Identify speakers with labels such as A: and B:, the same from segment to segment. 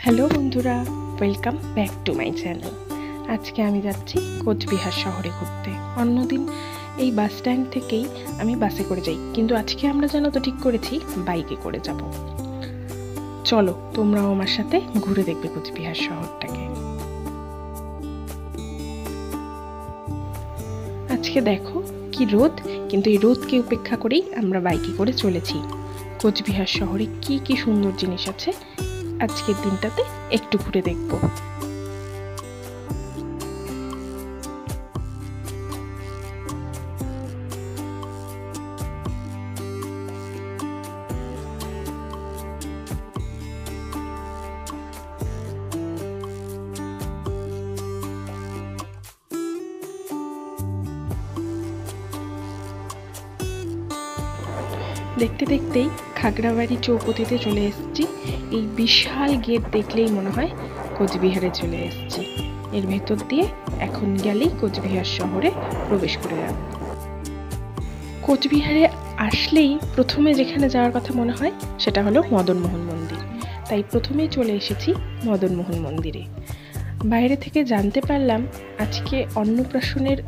A: Hello বন্ধুরা, welcome back to my channel. আজকে আমি যাচ্ছি কোচবিহার শহরে ঘুরতে। অন্যদিন এই বাস স্ট্যান্ড থেকেই আমি বাসে করে যাই, কিন্তু আজকে আমরা জানো তো ঠিক করেছি বাইকে করে যাব। চলো তোমরাও আমার সাথে ঘুরে দেখবে কোচবিহার শহরটাকে। আজকে দেখো কি রোদ, কিন্তু এই রোদকে উপেক্ষা করেই আমরা বাইকে করে চলেছি। কোচবিহার শহরে কি কি সুন্দর জিনিস আছে আজকের দিনটাতে একটু ঘুরে দেখব। দেখতে দেখতেই খাগড়াবাড়ি চৌপতিতে চলে এসেছি। এই বিশাল গেট দেখলেই মনে হয় কোচবিহারে চলে এসেছি। এর ভেতর দিয়ে এখন গেলেই কোচবিহার শহরে প্রবেশ করে যাব। কোচবিহারে আসলেই প্রথমে যেখানে যাওয়ার কথা মনে হয় সেটা হলো মদনমোহন মন্দির, তাই প্রথমেই চলে এসেছি মদনমোহন মন্দিরে। বাইরে থেকে জানতে পারলাম আজকে অন্নপ্রাশনের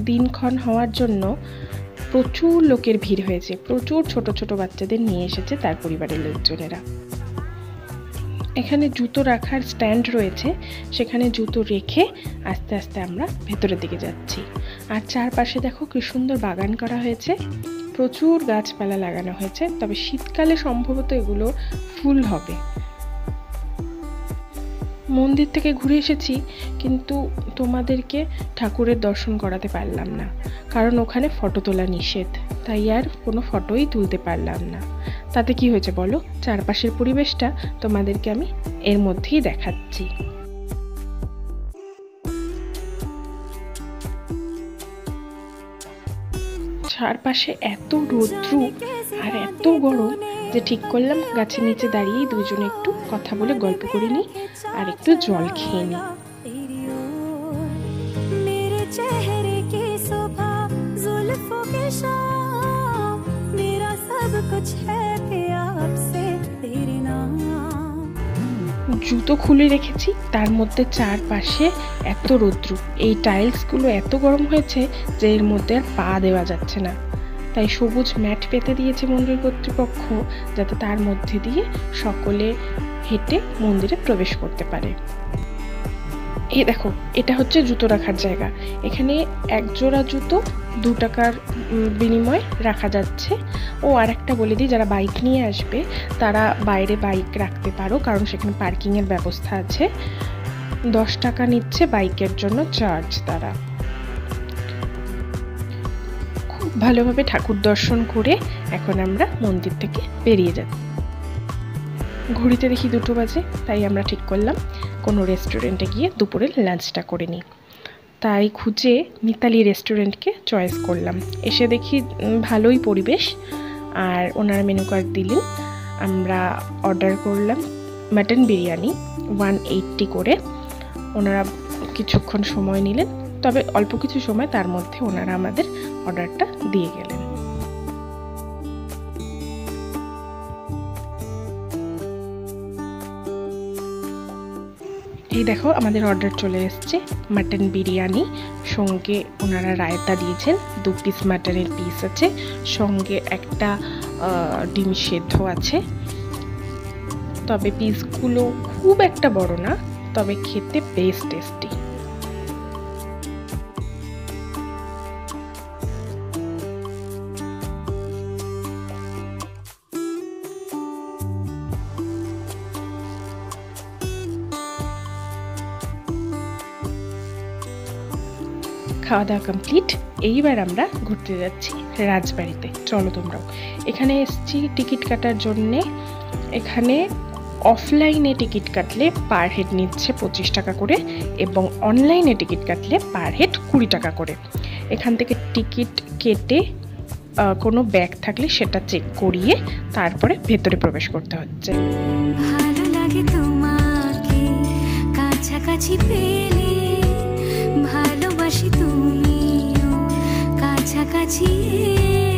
A: দিনক্ষণ হওয়ার জন্য প্রচুর লোকের ভিড় হয়েছে। প্রচুর ছোট ছোট বাচ্চাদের নিয়ে এসেছে তার পরিবারের লোকজনেরা। এখানে জুতো রাখার স্ট্যান্ড রয়েছে, সেখানে জুতো রেখে আস্তে আস্তে আমরা ভেতরের দিকে যাচ্ছি। আর চারপাশে দেখো কি সুন্দর বাগান করা হয়েছে, প্রচুর গাছপালা লাগানো হয়েছে। তবে শীতকালে সম্ভবত এগুলো ফুল হবে। মন্দির থেকে ঘুরে এসেছি, কিন্তু তোমাদেরকে ঠাকুরের দর্শন করাতে পারলাম না, কারণ ওখানে ফটো তোলা নিষেধ। তাই আর কোনো ফটোই তুলতে পারলাম না। তাতে কি হয়েছে বলো, চারপাশের পরিবেশটা তোমাদেরকে আমি এর মধ্যেই দেখাচ্ছি। চারপাশে এত রৌদ্র আর এত গরম যে ঠিক করলাম গাছের নিচে দাঁড়িয়ে দুজনে একটু কথা বলে গল্প করে নিই আর একটু জল খেয়ে নিই। জুতো খুলে রেখেছি, তার মধ্যে চারপাশে এত রৌদ্র, এই টাইলসগুলো এত গরম হয়েছে যে এর মধ্যে আর পা দেওয়া যাচ্ছে না। তাই সবুজ ম্যাট পেতে দিয়েছে মন্দির কর্তৃপক্ষ, যাতে তার মধ্যে দিয়ে সকলে হেঁটে মন্দিরে প্রবেশ করতে পারে। এই দেখো, এটা হচ্ছে জুতো রাখার জায়গা। এখানে এক জোড়া জুতো 2 টাকার বিনিময়ে রাখা যাচ্ছে। ও আর একটা বলে দিই, যারা বাইক নিয়ে আসবে তারা বাইরে বাইক রাখতে পারো, কারণ সেখানে পার্কিংয়ের ব্যবস্থা আছে। 10 টাকা নিচ্ছে বাইকের জন্য চার্জ তারা। খুব ভালোভাবে ঠাকুর দর্শন করে এখন আমরা মন্দির থেকে বেরিয়ে যাচ্ছি। ঘড়িতে দেখি 2টো বাজে, তাই আমরা ঠিক করলাম কোনো রেস্টুরেন্টে গিয়ে দুপুরের লাঞ্চটা করে নিই। তাই খুঁজে মিতালি রেস্টুরেন্টকে চয়েস করলাম। এসে দেখি ভালোই পরিবেশ, আর ওনারা মেনু কার্ড দিলেন। আমরা অর্ডার করলাম মাটন বিরিয়ানি 180 করে। ওনারা কিছুক্ষণ সময় নিলেন, তবে অল্প কিছু সময়, তার মধ্যে ওনারা আমাদের অর্ডারটা দিয়ে গেলেন। এই দেখো আমাদের অর্ডার চলে এসছে মাটন বিরিয়ানি, সঙ্গে ওনারা রায়তা দিয়েছেন, 2 পিস মাটনের পিস আছে, সঙ্গে একটা ডিম সেদ্ধ আছে। তবে পিসগুলো খুব একটা বড় না, তবে খেতে বেশ টেস্টি। খাওয়া দাওয়া কমপ্লিট। এইবার আমরা ঘুরতে যাচ্ছি রাজবাড়িতে। চলো তোমরাও। এখানে এসেছি টিকিট কাটার জন্যে। এখানে অফলাইনে টিকিট কাটলে পার হেড নিচ্ছে 25 টাকা করে, এবং অনলাইনে টিকিট কাটলে পার হেড 20 টাকা করে। এখান থেকে টিকিট কেটে কোনো ব্যাগ থাকলে সেটা চেক করিয়ে তারপরে ভেতরে প্রবেশ করতে হচ্ছে। ভালো লাগে তোমাকে কাছাকাছি পেলে, ভালোবাসি তুমিও কাছাকাছি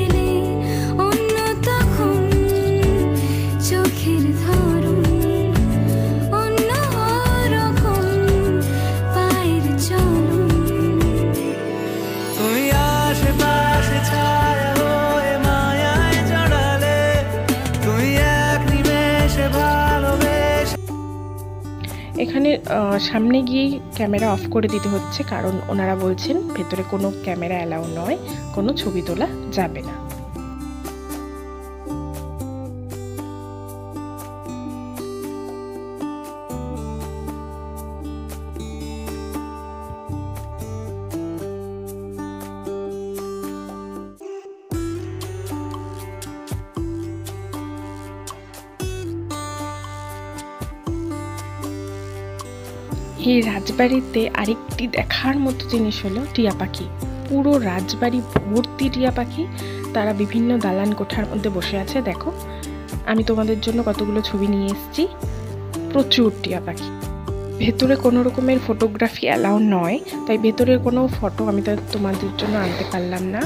A: এলে, অন্য তখন চোখের ধরুন, অন্য এখানে সামনে গিয়েই ক্যামেরা অফ করে দিতে হচ্ছে, কারণ ওনারা বলছেন ভেতরে কোনো ক্যামেরা অ্যালাউ নয়, কোনো ছবি তোলা যাবে না। এই রাজবাড়িতে আরেকটি দেখার মতো জিনিস হলো টিয়া পাখি। পুরো রাজবাড়ি ভর্তি টিয়া পাখি, তারা বিভিন্ন দালান কোঠার মধ্যে বসে আছে। দেখো, আমি তোমাদের জন্য কতগুলো ছবি নিয়ে এসেছি, প্রচুর টিয়া পাখি। ভেতরে কোনো রকমের ফটোগ্রাফি অ্যালাউ নয়, তাই ভেতরের কোনো ফটো আমি তো তোমাদের জন্য আনতে পারলাম না।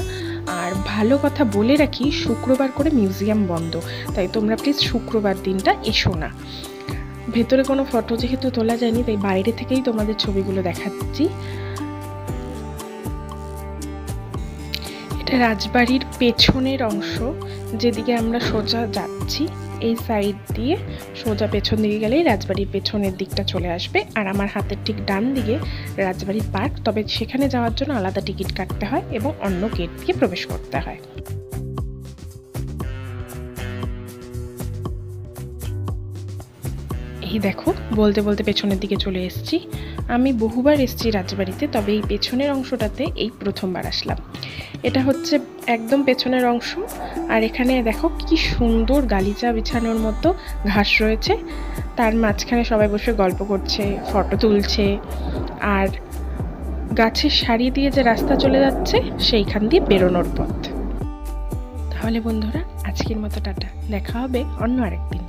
A: আর ভালো কথা বলে রাখি, শুক্রবার করে মিউজিয়াম বন্ধ, তাই তোমরা প্লিজ শুক্রবার দিনটা এসো না। ভেতরে কোনো ফটো যেহেতু তোলা যায়নি, তাই বাইরে থেকেই তোমাদের ছবিগুলো দেখাচ্ছি। এটা রাজবাড়ির পেছনের অংশ, যেদিকে আমরা সোজা যাচ্ছি। এই সাইড দিয়ে সোজা পেছন দিকে গেলেই রাজবাড়ির পেছনের দিকটা চলে আসবে, আর আমার হাতের ঠিক ডান দিকে রাজবাড়ির পার্ক। তবে সেখানে যাওয়ার জন্য আলাদা টিকিট কাটতে হয় এবং অন্য গেট দিয়ে প্রবেশ করতে হয়। এই দেখো, বলতে বলতে পেছনের দিকে চলে এসেছি। আমি বহুবার এসেছি রাজবাড়িতে, তবে এই পেছনের অংশটাতে এই প্রথমবার আসলাম। এটা হচ্ছে একদম পেছনের অংশ, আর এখানে দেখো কি সুন্দর গালিচা বিছানোর মতো ঘাস রয়েছে, তার মাঝখানে সবাই বসে গল্প করছে, ফটো তুলছে। আর গাছের সারি দিয়ে যে রাস্তা চলে যাচ্ছে, সেইখান দিয়ে বেরোনোর পথ। তাহলে বন্ধুরা, আজকের মতো টাটা, দেখা হবে অন্য আরেকদিন।